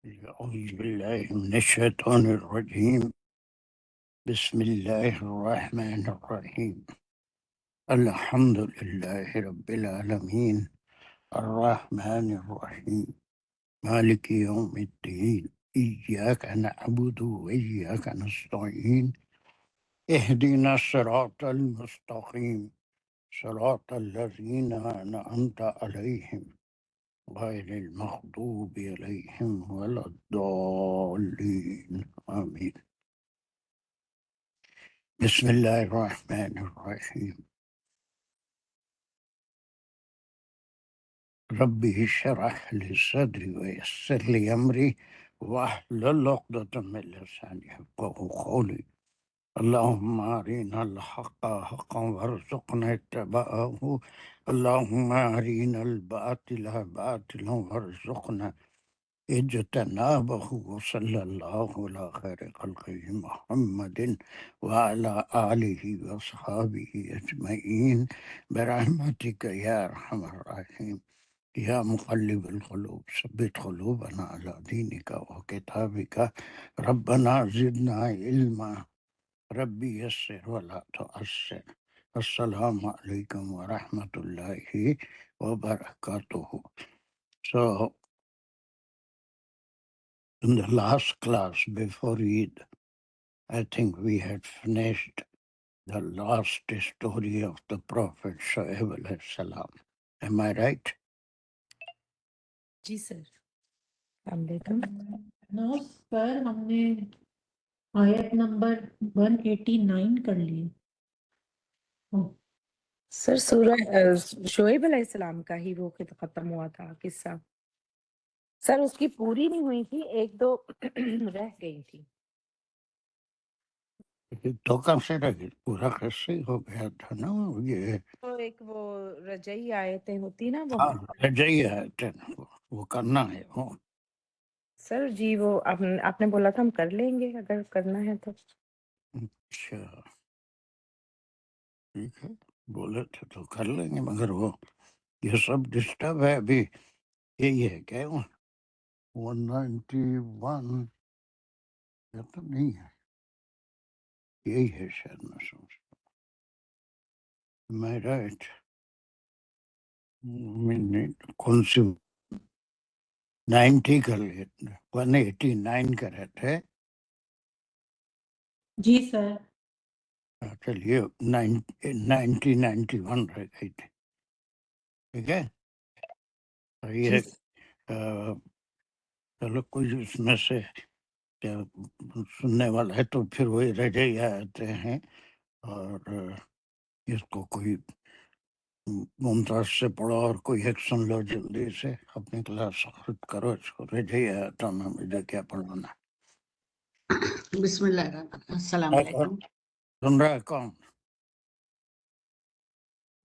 أعوذ بالله من الشيطان الرجيم. بسم الله الرحمن الرحيم. الحمد لله رب العالمين الرحمن الرحيم مالك يوم الدين إياك نعبد وإياك نستعين اهدنا الصراط المستقيم صراط الذين أنعمت عليهم غير المغضوب عليهم ولا الضالين آمين. بسم الله الرحمن الرحيم. ربي اشرح لي صدري ويسر لي أمري واحلل عقدة من لساني يفقهوا قولي. اللهم أرنا الحق حقا وارزقنا اتباعه. اللهم أرنا الباطل باطلا وارزقنا اجتنابه. وصلى الله على خير خلقه محمد وعلى آله وصحابه أجمعين برحمتك يا أرحم الراحمين. يا مقلب القلوب ثبت قلوبنا على دينك وكتابك. ربنا زدنا علما. ربي يسر ولا تعسر. السلام عليكم ورحمة الله وبركاته. So, in the last class before Eid, I think we had finished the last story of the Prophet Shu'aib alayhi salam. Am I right? جی سر السلام علیکم. نو سر ہم نے آیت نمبر 189 کر لی. سر سورہ شعیب علیہ السلام کا ہی وہ ختم ہوا تھا قصہ. سر اس کی پوری نہیں ہوئی تھی، ایک دو رہ گئی تھی. تو کم سے رہ گئی، پورا قصہ ہی ہو گیا تھا نا یہ. تو ایک وہ رجعی آیتیں ہوتی نا وہ. ہاں رجعی ہے وہ کرنا ہے وہ. سر جی وہ آپ نے بولا تھا ہم کر لیں گے اگر کرنا ہے تو. اچھا ٹھیک ہے، بولے تھے تو کر لیں گے، مگر وہ یہ سب ڈسٹرب ہے ابھی. یہی ہے کیا 191 یا تو نہیں ہے، یہی ہے شاید، میں سمجھتا ہوں. میں رائٹ کون سی 90 کر لیے 189 کر رہے تھے. جی سر. چلیے 9091 رہ گئی تھی. ٹھیک ہے یہ چلو کوئی اس میں سے سننے والا ہے تو پھر وہی رجعی آتے ہیں. اور اس کو کوئی ممتاز سے پڑھو اور کوئی ایکشن لو جلدی سے، اپنی کلاس خود کرو. اس کو رجعی آتا نا مجھے کیا پڑھانا. بسم اللہ الرحمن السلام علیکم. سن رہا ہے کون؟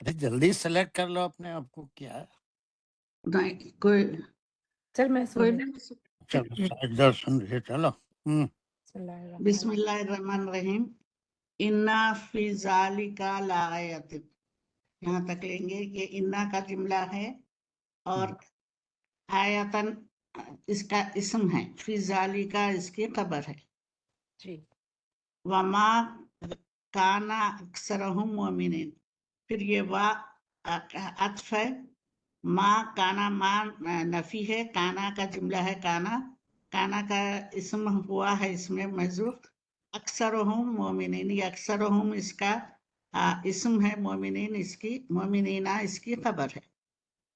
ارے جلدی سلیکٹ کر لو اپنے آپ کو. کیا نہیں کوئی سر میں کوئی سن نہیں. چلو سجدہ سن رہے چلو. بسم اللہ الرحمن الرحیم. انا فی ذالک لآیۃ، یہاں تک لیں گے کہ انا کا جملہ ہے اور آیتن اس کا اسم ہے، فی ذالک اس کی خبر ہے. جی وما کانا اکثرہم مومنین، پھر یہ وا عطف ہے. ما کانا ما نفی ہے، کانا کا جملہ ہے کانا، کانا کا اسم ہوا ہے اس میں محذوف. اکثرہم مومنین، یہ اکثرہم اس کا اسم ہے، مومنین اس کی، مومنینہ اس کی خبر ہے.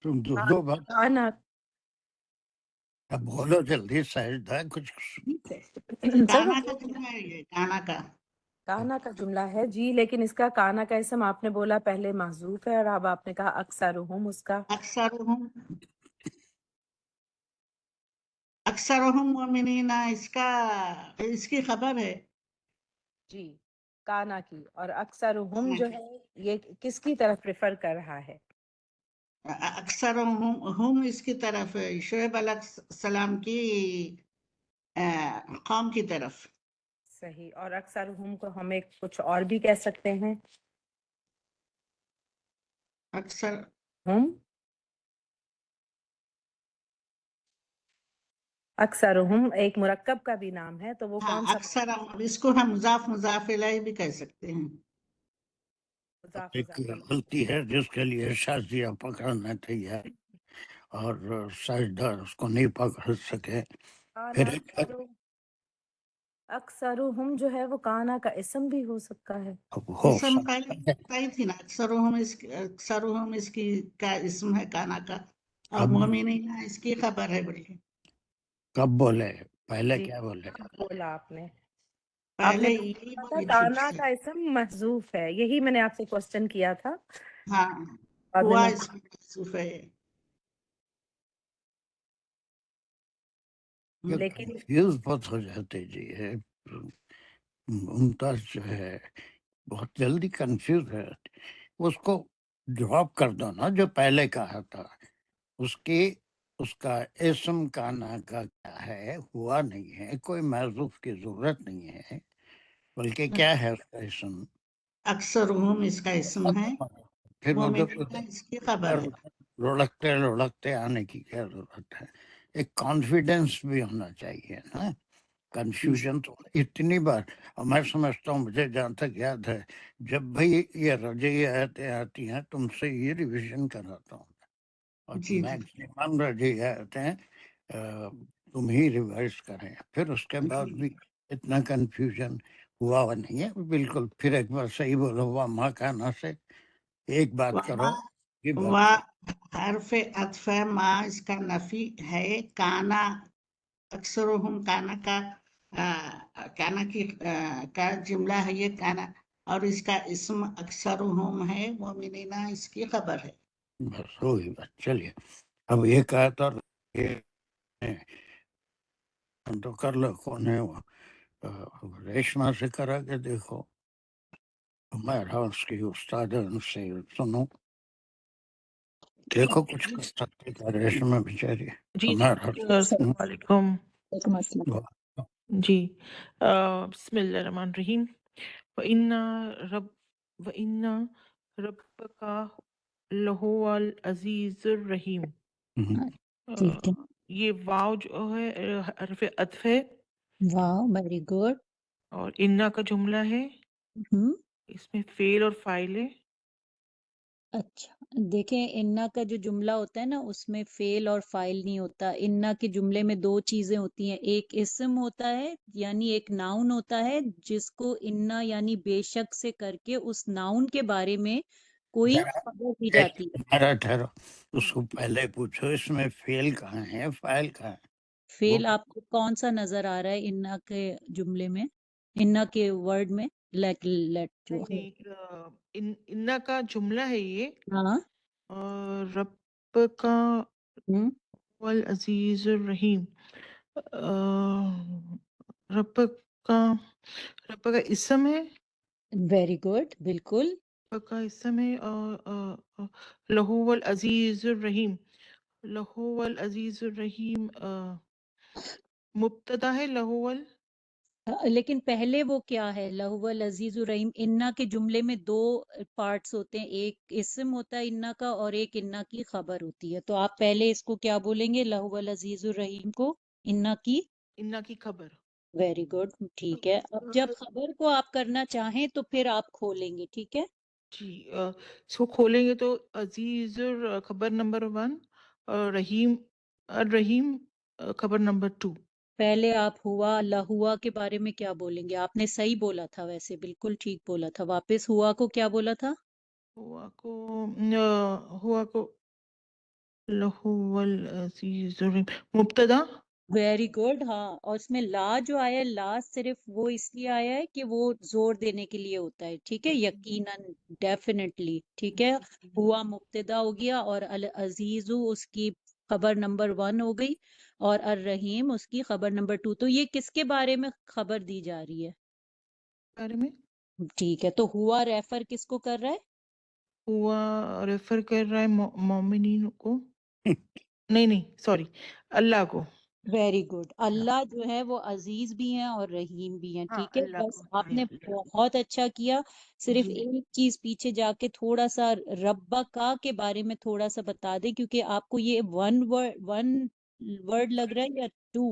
تم دو بات کانا اب بولو جلدی. سجدہ کچھ کانا کا جملہ ہے یہ، کانا کا کا جملہ ہے جی، لیکن اس کا کانا کا اسم آپ نے بولا پہلے محذوف ہے اور اب آپ نے کہا اکثرہم اس کا. اکثرہم مومنین اس کی خبر ہے جی کانا کی، اور اکثرہم جو ہے یہ کس کی طرف ریفر کر رہا ہے؟ اکثرہم اس کی طرف شعیب علیہ السلام کی قوم کی طرف. صحیح. اور اکثرہم کو ہم ایک کچھ اور بھی کہہ سکتے ہیں، اکثر ہم अक्सरुहुम एक मुरक्कब का भी नाम है, तो वो हाँ कौन सा अक्सर अब इसको हम मुजाफ इलैहि भी कह सकते हैं। मुज़ाफ़ एक मुज़ाफ़ गलती है जिसके लिए शाजिया पकड़ना चाहिए और सजदा उसको नहीं पकड़ सके। फिर काना अक्सरु अक्सरुहुम जो है वो काना का इसम भी हो सकता है। अब हो इसम सकता पहले है बताई थी ना, अक्सरुहुम इसकी का इसम है काना का, और कब मोमिनीना इसकी खबर है। बल्कि कब बोले, पहले जी, क्या बोले? कब बोला आपने? पहले आपने यही कहा था बोली थी। काना का इसम महज़ूफ़ है, यही मैंने आपसे क्वेश्चन किया था। हाँ बाद में हुआ मैं इसमें महसूस है। ये लेकिन कंफ्यूज बहुत हो जाते जी है। मुमताज जो है बहुत जल्दी कंफ्यूज है, उसको ड्रॉप कर दो ना जो पहले कहा था। उसकी उसका इस्म काना का क्या है, हुआ नहीं है, कोई महजूफ की जरूरत नहीं है, बल्कि क्या है उसका इस्म। अक्सरुहुम इसका इसम है, फिर वो जो मोमिनीना इसकी खबर है। लुढ़कते लुढ़कते आने की क्या जरूरत है? एक कॉन्फिडेंस भी होना चाहिए ना। कंफ्यूजन तो इतनी बार, और मैं समझता हूँ, मुझे जहाँ तक याद है, जब भाई ये रजी आयतें आती हैं तुमसे ये रिवीजन कराता हूँ, और जी जी मैक्सिमम रजी आयतें तुम ही रिवाइज करें। फिर उसके बाद जी। भी इतना कंफ्यूजन हुआ हुआ नहीं है बिल्कुल। फिर एक बार सही बोलो, हुआ माँ खाना से एक बात करो, ये बात वा हर्फ अत्फ माँ इसका नफी है, काना अक्सरुहुम काना का काना की का जुमला है ये काना, और इसका इसम अक्सरुहुम है, मोमिनीना इसकी खबर है। बस हो गई बात। चलिए अब ये कहा तो ये तो कर लो, कौन है वो? रेशमा से करा के देखो, हमारा उसकी उस्ताद है, उनसे सुनो, देखो कुछ कर सकते का रेशमा बेचारी जी हमारा। अस्सलाम वालेकुम वाह, जी। बिस्मिल्लाहिर्रहमानिर्रहीम। व इन्ना रब्बका लहुवल अजीजुर रहीम। ठीक है। ये वाव जो है हरफ अत्फ है, वाह, वेरी गुड। और इन्ना का जुमला है, इसमें फेल और फाइल है। अच्छा, देखें, इन्ना का जो जुमला होता है ना उसमें फेल और फाइल नहीं होता। इन्ना के जुमले में दो चीजें होती हैं, एक इस्म होता है यानी एक नाउन होता है जिसको इन्ना यानी बेशक से करके उस नाउन के बारे में कोई खबर दी जाती है। हमारा ठहरो, उसको पहले पूछो इसमें फेल कहाँ है, फाइल कहाँ है? वो फेल आपको कौन सा नजर आ रहा है इन्ना के जुमले में, इन्ना के वर्ड में? लेट जो है। इन्ना का जुमला है ये, हाँ। और रब का हम्म वल अजीजुर रहीम। रब का रब का इसम है, वेरी गुड, बिल्कुल। रब का इसम है, और लहू वल अजीजुर रहीम। लहू वल अजीजुर रहीम मुब्तदा है, लहू वल लेकिन पहले वो क्या है? लहुवल अजीजुर रहीम। इन्ना के जुमले में दो पार्ट्स होते हैं, एक इस्म होता है इन्ना का और एक इन्ना की खबर होती है। तो आप पहले इसको क्या बोलेंगे, लहुवल अजीजुर रहीम को? इन्ना की। इन्ना की खबर। वेरी गुड, ठीक है। अब जब खबर को आप करना चाहें तो फिर आप खोलेंगे, ठीक है। जी, इसको खोलेंगे तो अजीजुर खबर नंबर 1, और रहीम रहीम खबर नंबर 2। पहले आप हुआ लहुआ के बारे में क्या बोलेंगे? आपने सही बोला था, वैसे बिल्कुल ठीक बोला था। वापस हुआ को क्या बोला था? हुआ को लहू वल अजीजुर रहीम मुब्तदा। वेरी गुड, हाँ। और इसमें ला जो आया है, ला सिर्फ वो इसलिए आया है कि वो जोर देने के लिए होता है, ठीक है। यकीनन, डेफिनेटली, ठीक है। हुआ मुब्तदा हो गया और अल अजीजु उसकी खबर नंबर 1 हो गई, और अर रहीम उसकी खबर नंबर 2। तो ये किसके बारे में खबर दी जा रही है? बारे में ठीक है, तो हुआ रेफर किसको कर रहा है? हुआ रेफर कर रहा है मोमिनीन को, नहीं सॉरी, अल्लाह को। Very good. अल्लाह जो है वो अजीज भी हैं और रहीम भी हैं, हाँ, ठीक है। अल्लाह बस को, हाँ, आपने अल्लाह। बहुत अच्छा किया। सिर्फ जी, एक चीज पीछे जाके थोड़ा सा रब्बा का के बारे में थोड़ा सा बता दें, क्योंकि आपको ये वन वर्ड लग रहा है या टू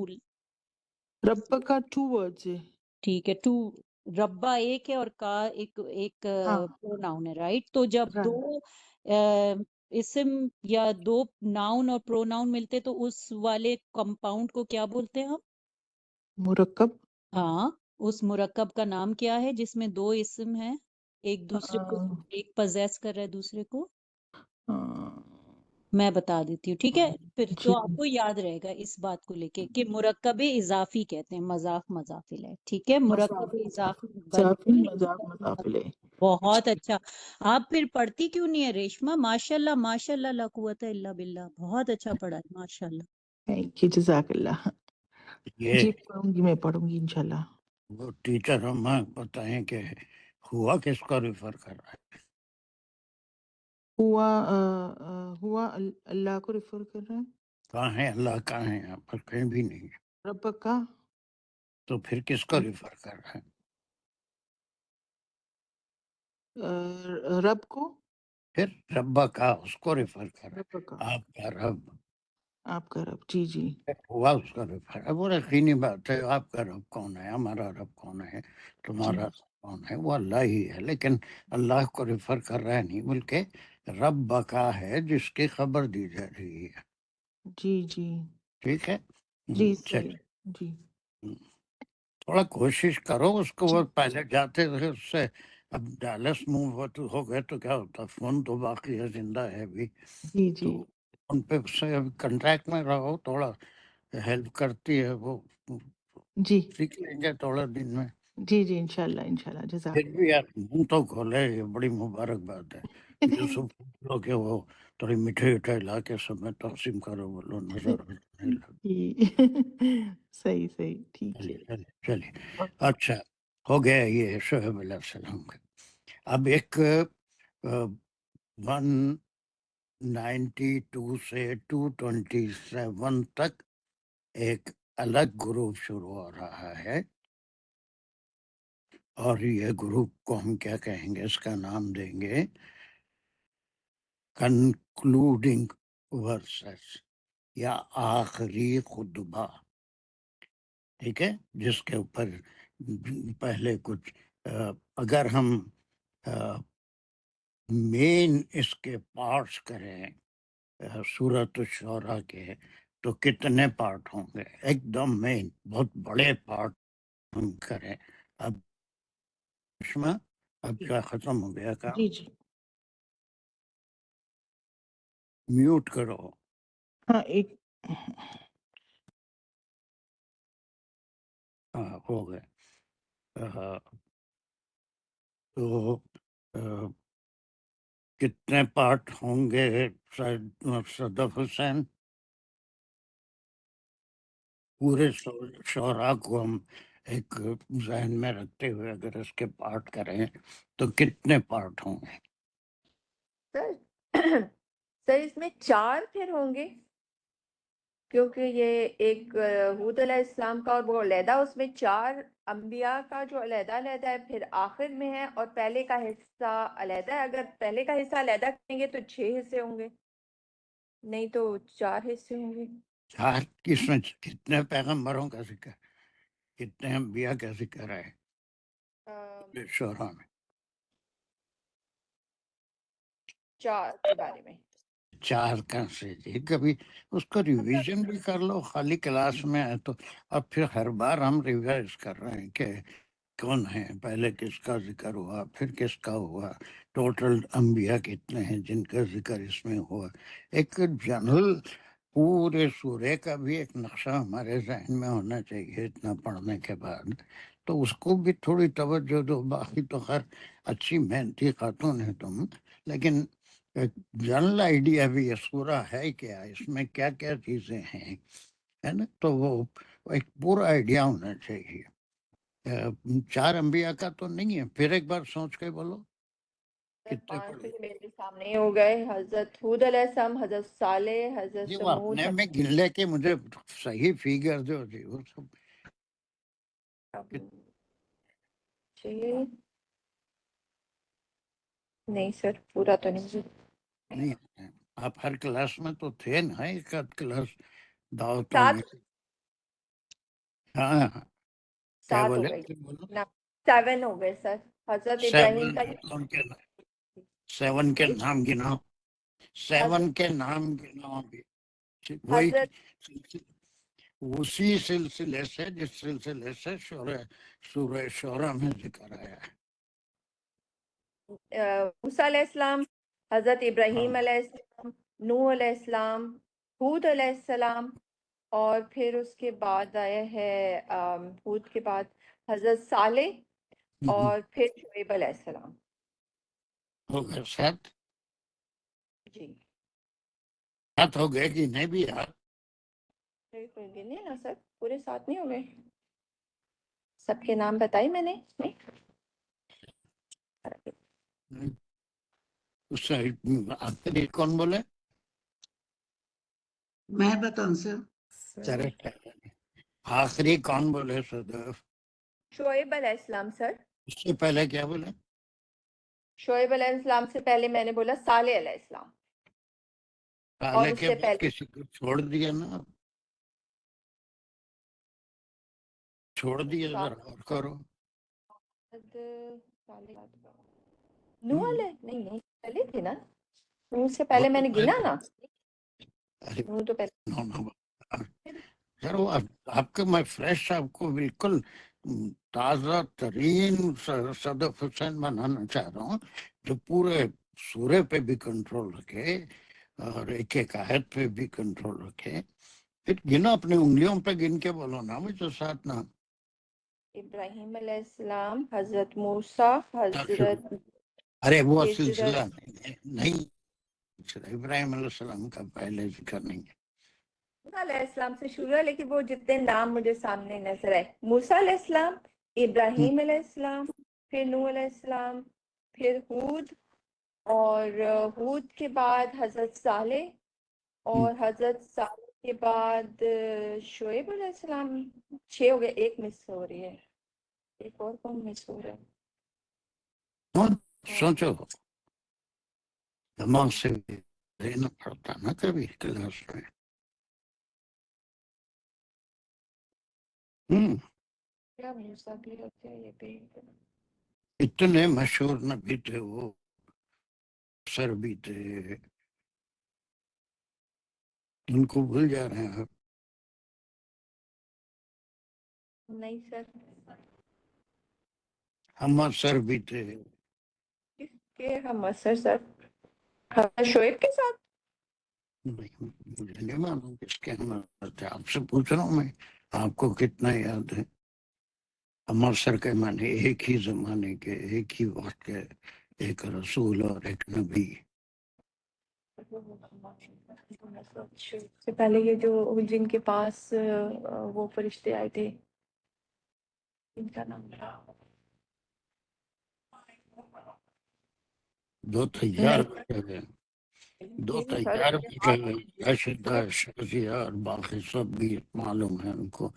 रब्बा का 2 वर्ड्स है। ठीक है, टू रब्बा एक है और का एक एक हाँ। प्रोनाउन है, राइट? तो जब राइट। दो इसम या दो नाउन और प्रोनाउन मिलते तो उस वाले कंपाउंड को क्या बोलते हैं हम? मुरक्कब। हाँ, उस मुरक्कब का नाम क्या है जिसमें दो इसम हैं, एक दूसरे को एक पजेस कर रहा है दूसरे को? मैं बता देती हूँ, ठीक है? फिर तो जी। आपको याद रहेगा इस बात को लेके कि मुरक्कब इजाफी कहते हैं, मजाफ मजाफिल है, ठीक है? मुरक्कब इजाफी जाफिन मजाक मजाफिले। बहुत अच्छा। आप फिर पढ़ती क्यों नहीं है रेशमा? माशाल्लाह माशाल्लाह ला कुव्वता इल्ला बिल्लाह, बहुत अच्छा पढ़ा है माशाल्लाह। थैंक यू, जजाकल्लाह। ये जी मैं पढ़ूंगी इंशाल्लाह। वो टीचर हमें बताएं कि हुआ किसका रेफर कर रहा है। हुआ अल्लाह को रेफर कर रहा है। कहाँ है अल्लाह, कहाँ है यहाँ पर? कहीं भी नहीं है। रब का तो फिर किसका रेफर कर रहा है? रब को, फिर रब्बा का उसको रेफर कर रहा रब का है, आपका रब। आपका रब। जी जी। हुआ उसका रेफर है। वो यकीनी बात है, आपका रब कौन है, हमारा रब कौन है, तुम्हारा रब कौन है? वो अल्लाह ही है। लेकिन अल्लाह को रेफर कर रहा है नहीं, बल्कि रब बका है जिसकी खबर दी जा रही है। जी जी। ठीक है। जी चलिए, सही। जी थोड़ा कोशिश करो उसको। वो जी पहले जाते थे उससे, अब डालस मूव हो गए तो क्या होता, फोन तो बाकी है, जिंदा है अभी। जी तो जी उन पे उससे कांटेक्ट में रहो, थोड़ा हेल्प करती है वो। जी सीख लेंगे थोड़ा दिन में। जी जी इंशाल्लाह इंशाल्लाह फिर जज़ाक। भी यार मुंह तो खोले, ये बड़ी मुबारक बात है। यूसुफ लोग के वो थोड़ी मिठाई उठाई ला के सब में तकसीम करो, बोलो नजर नहीं लगे। जी सही सही ठीक है। चलिए चलिए चलिए। अच्छा, हो गया ये शोएब अलैहिस्सलाम का। अब एक 192 से 227 तक एक अलग ग्रुप शुरू हो रहा है, और ये ग्रुप को हम क्या कहेंगे, इसका नाम देंगे कंक्लूडिंग वर्सेस, या आखिरी खुतबा। ठीक है, जिसके ऊपर पहले कुछ अगर हम मेन इसके पार्ट्स करें सूरत शौरा के, तो कितने पार्ट होंगे? एकदम मेन बहुत बड़े पार्ट हम करें। अब सुषमा, अब क्या खत्म हो गया काम? जी जी म्यूट करो। हाँ एक हाँ, हो गए। तो अ, कितने पार्ट होंगे सदफ हुसैन? पूरे शौरा को हम एक जहन में रखते हुए अगर इसके पार्ट करें तो कितने पार्ट होंगे? सर सर इसमें 4 फिर होंगे, क्योंकि ये एक हूद अलैहिस्सलाम का और वो अलहदा, उसमें 4 अंबिया का जो अलहदा है फिर आखिर में है, और पहले का हिस्सा अलहदा है। अगर पहले का हिस्सा अलहदा करेंगे तो 6 हिस्से होंगे, नहीं तो 4 हिस्से होंगे। चार किसमें कितने पैगंबरों का जिक्र, कितने अंबिया का जिक्र है अ, शौरा में? 4 के बारे में। चार का से जी, कभी उसको रिवीजन भी कर लो खाली क्लास में है तो। अब फिर हर बार हम रिवाइज कर रहे हैं कि कौन है, पहले किसका जिक्र हुआ, फिर किसका हुआ, टोटल अंबिया कितने हैं जिनका जिक्र इसमें हुआ। एक जनरल पूरे सूर्य का भी एक नक्शा हमारे जहन में होना चाहिए इतना पढ़ने के बाद। तो उसको भी थोड़ी तवज्जो दो। बाकी तो खैर अच्छी मेहनती खातून है तुम, लेकिन एक जनरल आइडिया भी ये सूरा है क्या, इसमें क्या क्या चीजें हैं, है ना? तो वो एक पूरा आइडिया होना चाहिए। 4 अंबिया का तो नहीं है, फिर एक बार सोच के बोलो सर कितने 5 पढ़े। तो मेरे सामने ही हो गए, हजरत हूद अलैहिस्सलाम, हजरत सालेह, हजरत जी वो समूद, अपने में गिन ले के मुझे सही फिगर दो जी, वो सब जी नहीं सर, पूरा तो नहीं। नहीं है। आप हर क्लास में तो थे ना, एक आध क्लास दावतों 7, में। हाँ क्या 7 हो बोले गई बोलो ना, 7 हो गए सर। हजरत इब्राहिम का सेवन के 7 के नाम गिनाओ, 7 के नाम गिनाओ अभी। वही हजरत उसी सिलसिले से जिस सिलसिले से सूरह शोरा में जिक्र आया है। मूसा अलैहिस्सलाम, हजरत इब्राहिम हाँ। अलैहिस्सलाम, नूह अलैहिस्सलाम, हूद अलैहिस्सलाम, और फिर उसके बाद आया है हूद के बाद हजरत सालेह, और फिर शुएब अलैहिस्सलाम। हो गए 7 जी 7 हो गए कि नहीं भी यार? कोई गिने ना सर, पूरे 7 नहीं हो गए? सबके नाम बताए मैंने नहीं? उससे आखिरी कौन बोले? मैं बताऊं सर? चले आखिरी कौन बोले सदैव? शुएब अलैहिस्सलाम सर। उससे पहले क्या बोले? शुएब अलैहिस्सलाम से पहले मैंने बोला सालेह अलैहिस्सलाम, और साले के उससे बाद पहले किसी को छोड़ दिया ना, छोड़ दिया, जरा और करो। नूह हम्म, नहीं नहीं पहले थी ना, नूह से वो पहले तो मैंने गिना ना, अरे नूह तो पहले। नो नो यार, वो आपके मैं फ्रेश आपको बिल्कुल ताजा तरीन सदफ हुसैन बनाना चाह रहा हूँ, जो पूरे सूरे पे भी कंट्रोल रखे और एक एक आयत पे भी कंट्रोल रखे। फिर गिनो, अपनी उंगलियों पे गिन के बोलो ना मुझे 7 नाम। इब्राहिम अलैहिस्सलाम, हजरत मूसा, हजरत अरे वो हिजरत, सिलसिला नहीं, इब्राहिम अलैहिस्सलाम का पहले जिक्र नहीं है। मूसा अलैहिस्सलाम से शुरू है, लेकिन वो जितने नाम मुझे सामने नजर आए, मूसा अलैहिस्सलाम, इब्राहिम अलैहिस्सलाम, फिर नूह अलैहिस्सलाम, फिर हूद, और हूद के बाद हजरत सालेह, और हजरत सालेह के बाद शुएब अलैहिस्सलाम। 6 हो गए, एक मिस हो रही है, एक और कौन मिस हो रहा है? कौन? सोचो, दिमाग से लेना पड़ता ना कभी क्लास में। क्या मूसा भी होते हैं, ये भी इतने मशहूर नबी थे वो, सर भी थे, उनको भूल जा रहे हैं आप। नहीं सर। हम सर भी थे। किसके हम असर सर? हजरत शुएब के साथ? नहीं, मुझे नहीं मालूम किसके हम थे, आपसे पूछ रहा हूँ मैं, आपको कितना याद है? अमर सर के माने एक ही जमाने के, एक ही वक्त के, एक रसूल और एक नबी। से पहले ये जो जिनके पास वो फरिश्ते आए थे, इनका नाम था? दो तैयार नहीं बैठे हुए, दो नहीं सर, तैयार बैठे हुए, राशिदा शाजिया और बाकी सब भी मालूम है उनको,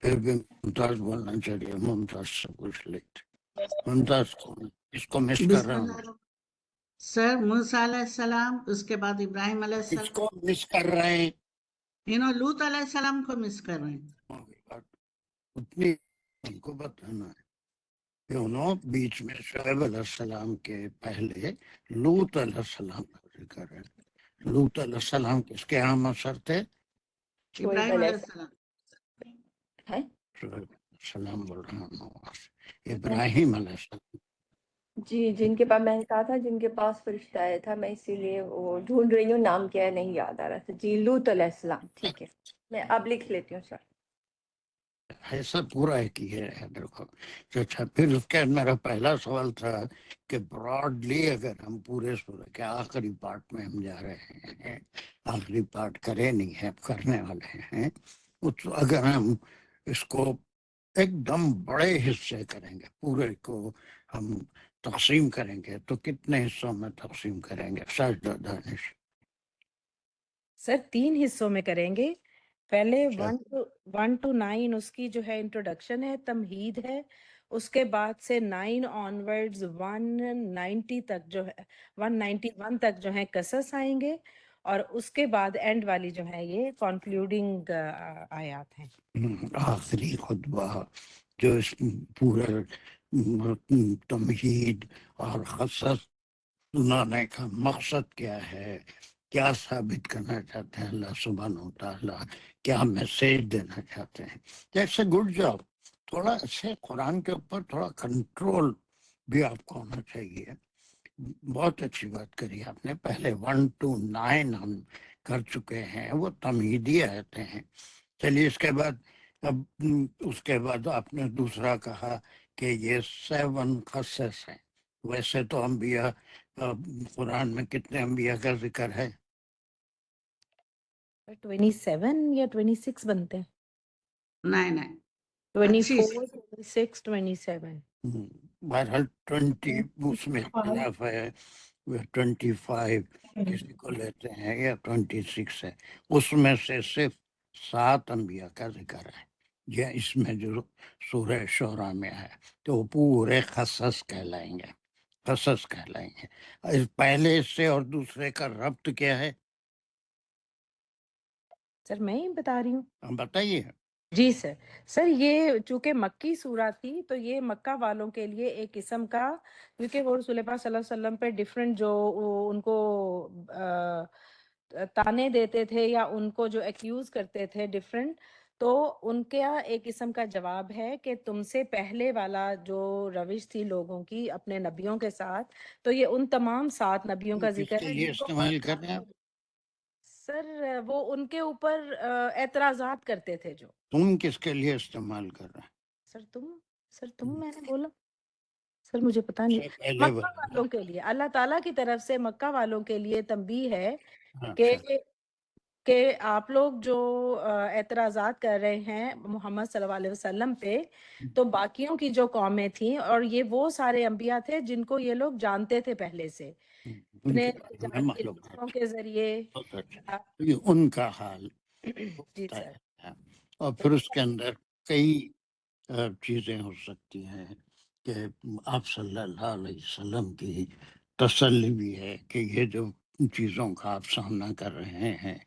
फिर भी मुमताज बोलना चाहिए, मुमताज से पूछ लेते। मुमताज कौन? इसको मिस कर रहा हूँ, बिस्मिल्लाह सर। मूसा अलैहिस्सलाम, उसके बाद इब्राहिम अलैहिस्सलाम, इसको मिस कर रहे हैं। लूत अलैहिस्सलाम को मिस कर रहे हैं। उतनी हमको बताना है, दोनों बीच में शुएब अलैहिस्सलाम के पहले लूत अलैहिस्सलाम का जिक्र है। लूत अलैहिस्सलाम किसके यहाँ असर थे? शुएब इब्राहिम अलैहिस्सलाम अलैहिस्सलाम। है। शुएब अलैहिस्सलाम बोल रहा हूँ, इब्राहिम अलैहिस्सलाम। जी, जिनके पास मैंने कहा था, जिनके पास फरिश्ता आया था, मैं इसीलिए वो ढूंढ रही हूँ, नाम क्या है नहीं याद आ रहा था। जी, लूत अलैहिस्सलाम, ठीक है, मैं अब लिख लेती हूँ सर। ऐसा पूरा है कि है देखो। तो अच्छा, फिर उसके बाद मेरा पहला सवाल था कि ब्रॉडली अगर हम पूरे सूरह के आखिरी पार्ट में हम जा रहे हैं, आखिरी पार्ट करे नहीं है, करने वाले हैं, उस अगर हम इसको एकदम बड़े हिस्से करेंगे, पूरे को हम तकसीम करेंगे, तो कितने हिस्सों में तकसीम करेंगे साजिदा दानिश? सर 3 हिस्सों में करेंगे। पहले अच्छा। 1 to 9 उसकी जो है इंट्रोडक्शन है, तमहीद है। उसके बाद से 9 ऑनवर्ड्स 190 तक जो है, 191 तक जो है कसस आएंगे, اور اس کے بعد اینڈ والی جو ہے یہ کنکلوڈنگ آیات ہیں. آخری خطبہ جو اس پورے تمہید اور قصص سنانے کا مقصد کیا ہے، کیا ثابت کرنا چاہتے ہیں اللہ سبحانہ و تعالیٰ، کیا میسیج دینا چاہتے ہیں. جیسے گڈ جاب، تھوڑا سے قرآن کے اوپر تھوڑا کنٹرول بھی آپ کو ہونا چاہیے. بہت اچھی بات کری آپ نے. پہلے 1 to 9 ہم کر چکے ہیں، وہ تمہیدی آیتیں ہیں. چلیے اس کے بعد اب اس کے بعد آپ نے دوسرا کہا کہ یہ 7 قصص ہیں. ویسے تو انبیاء قرآن میں کتنے انبیاء کا ذکر ہے؟ 27 یا 26 بنتے ہیں. نہیں 24 26 27. بہرحال 20 اس میں اختلاف ہے. 25 کسی کو لیتے ہیں یا 26 ہے. اس میں سے صرف 7 انبیاء کا ذکر ہے. یہ اس میں جو سورہ شعراء میں ہے تو وہ پورے قصص کہلائیں گے، قصص کہلائیں گے. پہلے سے اور دوسرے کا ربط کیا ہے سر میں ہی بتا رہی ہوں. ہم بتائیے. جی سر یہ چونکہ مکی سورہ تھی تو یہ مکہ والوں کے لیے ایک قسم کا، کیونکہ وہ رسول پاک صلی اللہ علیہ وسلم پہ ڈیفرنٹ جو ان کو تانے دیتے تھے یا ان کو جو ایکیوز کرتے تھے ڈیفرنٹ، تو ان کا ایک قسم کا جواب ہے کہ تم سے پہلے والا جو روش تھی لوگوں کی اپنے نبیوں کے ساتھ، تو یہ ان تمام 7 نبیوں کا کس ذکر کے ہے لیے جن کو استعمال کر رہے ہیں آپ؟ سر وہ ان کے اوپر اعتراضات کرتے تھے جو. تم کس کے لیے استعمال کر رہے سر تم میں نے بولا سر مجھے پتا نہیں. ہیں؟ پہلے مکہ والوں کے لیے اللہ تعالیٰ کی طرف سے مکہ والوں کے لیے تنبیہ ہے اچھا. کہ آپ لوگ جو اعتراضات کر رہے ہیں محمد صلی اللہ علیہ وسلم پہ، تو باقیوں کی جو قومیں تھیں اور یہ وہ سارے انبیاء تھے جن کو یہ لوگ جانتے تھے پہلے سے ان اپنے کے بارے میں تجارتی معلومات رشتوں کے ذریعے. بہت اچھا. یہ ان کا حال جی بتایا سر. ہے. اور پھر اس کے اندر کئی چیزیں ہو سکتی ہیں کہ آپ صلی اللہ علیہ وسلم کی تسلی بھی ہے کہ یہ جو چیزوں کا آپ سامنا کر رہے ہیں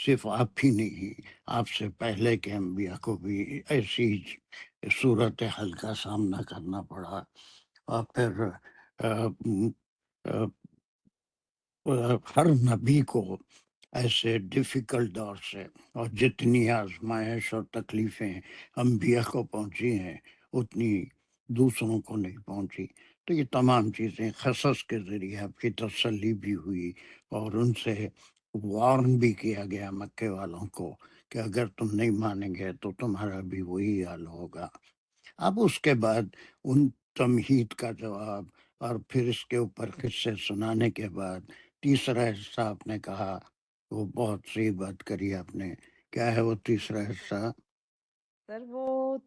صرف آپ ہی نہیں، آپ سے پہلے کے انبیاء کو بھی ایسی صورت حال کا سامنا کرنا پڑا. اور پھر ہر نبی کو ایسے ڈیفیکلٹ دور سے، اور جتنی آزمائش اور تکلیفیں انبیاء کو پہنچی ہیں اتنی دوسروں کو نہیں پہنچی. تو یہ تمام چیزیں قصص کے ذریعے آپ کی تسلی بھی ہوئی اور ان سے وارن بھی کیا گیا مکے والوں کو کہ اگر تم نہیں مانیں گے تو تمہارا بھی وہی حال ہوگا. اب اس کے بعد ان تمہید کا جواب اور پھر اس کے اوپر قصے سنانے کے بعد تیسرا حصہ آپ نے کہا، وہ بہت صحیح بات کری آپ نے. کیا ہے وہ تیسرا حصہ؟ سر وہ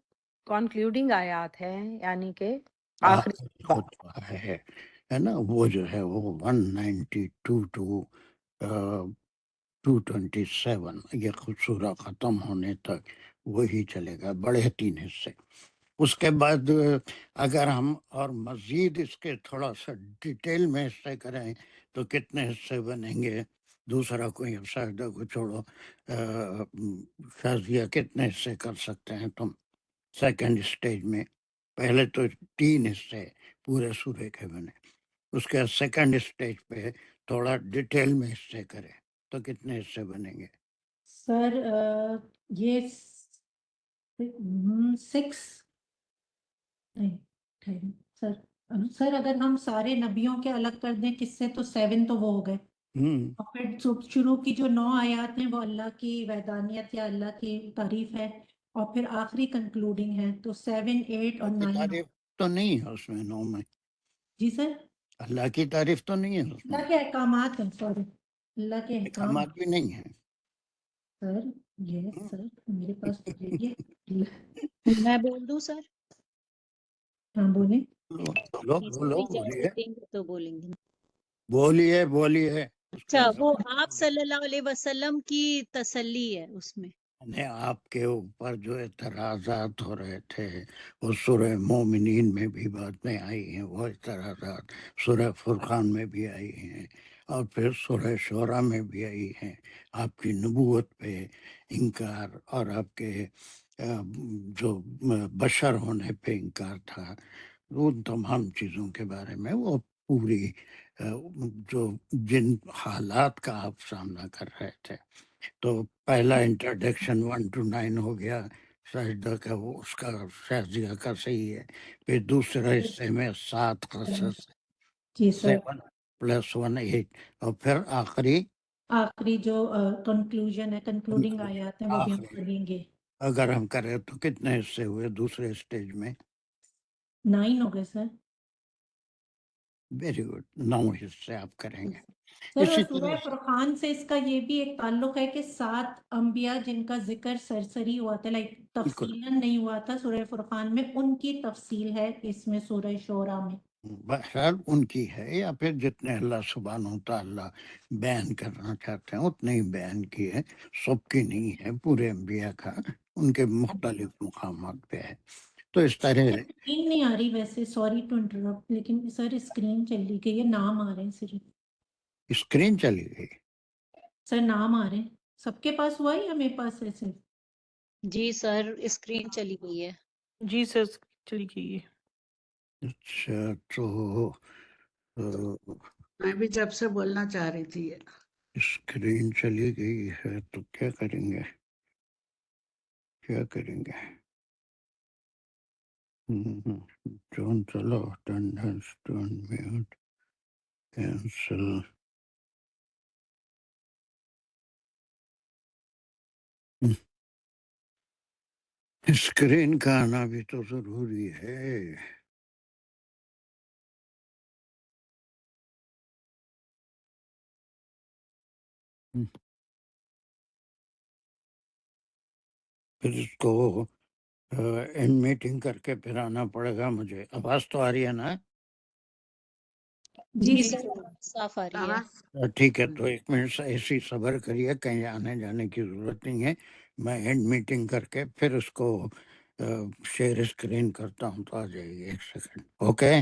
کنکلوڈنگ آیات ہے، یعنی کہ آخری خطبہ ہے نا. وہ جو ہے وہ 192 to 227 یہ سورہ ختم ہونے تک وہی چلے گا، بڑے 3 حصے. اس کے بعد اگر ہم اور مزید اس کے تھوڑا سا ڈیٹیل میں حصے کریں تو کتنے حصے بنیں گے؟ دوسرا کوئی شاہدہ کو چھوڑو، شازیہ کتنے حصے کر سکتے ہیں تم سیکنڈ اسٹیج میں؟ پہلے تو 3 حصے پورے سورے کے بنے، اس کے سیکنڈ اسٹیج پہ تھوڑا ڈیٹیل میں حصے کرے تو کتنے حصے بنیں گے؟ سر یہ 6 نہیں سر اگر ہم سارے نبیوں کے الگ کر دیں قصے تو 7 تو وہ ہو گئے. اور پھر شروع کی جو 9 آیات ہیں وہ اللہ کی وحدانیت یا اللہ کی تعریف ہے، اور پھر آخری کنکلوڈنگ ہے، تو 7 8 اور 9. تعریف تو نہیں ہے اس میں 9 میں. جی سر، اللہ کی تعریف تو نہیں ہے اس میں. اللہ کے احکامات ہیں، سوری اللہ کے احکام. احکامات بھی نہیں ہیں. سر یہ سر میرے پاس میں بول دوں سر؟ ہاں بولیں. بولو بولو بولیے دیں گے تو بولیں گے. بولیے بولیے. اچھا، وہ آپ صلی اللہ علیہ وسلم کی تسلی ہے اس میں. آپ کے اوپر جو اعتراضات ہو رہے تھے وہ سورہ مومنین میں بھی بعد میں آئی ہیں، وہ اعتراضات سورہ فرقان میں بھی آئی ہیں، اور پھر سورہ شعراء میں بھی آئی ہیں، آپ کی نبوت پہ انکار اور آپ کے جو بشر ہونے پہ انکار تھا، ان تمام چیزوں کے بارے میں وہ پوری جو جن حالات کا آپ سامنا کر رہے تھے. تو پہلا انٹروڈکشن 1 to 9 ہو گیا سجدہ کا، وہ اس کا شہزیہ کا صحیح ہے. پھر دوسرے حصے میں 7 قصص، جی سر. 7 + 1 8، اور پھر آخری جو کنکلوژن ہے، کنکلوڈنگ آیات ہیں، وہ بھی ہم آخری پڑھیں گے. اگر ہم کریں تو کتنے حصے ہوئے دوسرے اسٹیج میں؟ 9 ہو گئے سر. ویری گڈ، 9 حصے آپ کریں گے. سر اور اسی سورہ طرح سے فرقان سے اس کا یہ بھی ایک تعلق ہے کہ 7 انبیاء جن کا ذکر سرسری ہوا تھا، لائک بالکل تفصیلاً نہیں ہوا تھا سورہ فرقان میں، ان کی تفصیل ہے اس میں سورہ شعراء میں. بہرحال ان کی ہے، یا پھر جتنے اللہ سبحانہ و تعالیٰ بیان کرنا چاہتے ہیں اتنے ہی بیان کی ہے، سب کی نہیں ہے، پورے انبیاء کا ان کے مختلف مقامات پہ ہے. تو اس طرح اسکرین نہیں آ رہی ویسے، سوری ٹو انٹرپٹ، لیکن سر اسکرین چلی گئی ہے، نام آ رہے ہیں صرف. اسکرین چلی گئی. سر نام آ رہے ہیں، سب کے پاس ہوا ہے یا میرے پاس ہے صرف؟ جی سر اسکرین چلی گئی ہے. جی سر چلی گئی ہے. اچھا، تو میں بھی جب سے بولنا چاہ رہی تھی. اسکرین چلی گئی ہے تو کیا کریں گے، کیا کریں گے؟ Don't allow attendance to mute, cancel. Screen کا آنا بھی تو ضروری ہے. پھر اس کو ان میٹنگ کر کے پھر آنا پڑے گا مجھے. آواز تو آ رہی ہے نا؟ جی جی جی سر صاف آ رہی ہے. ٹھیک ہے، تو 1 منٹ ایسی صبر کریے، کہیں آنے جانے کی ضرورت نہیں ہے. میں اینڈ میٹنگ کر کے پھر اس کو شیئر اسکرین کرتا ہوں تو آ جائے گی. 1 سیکنڈ. اوکے.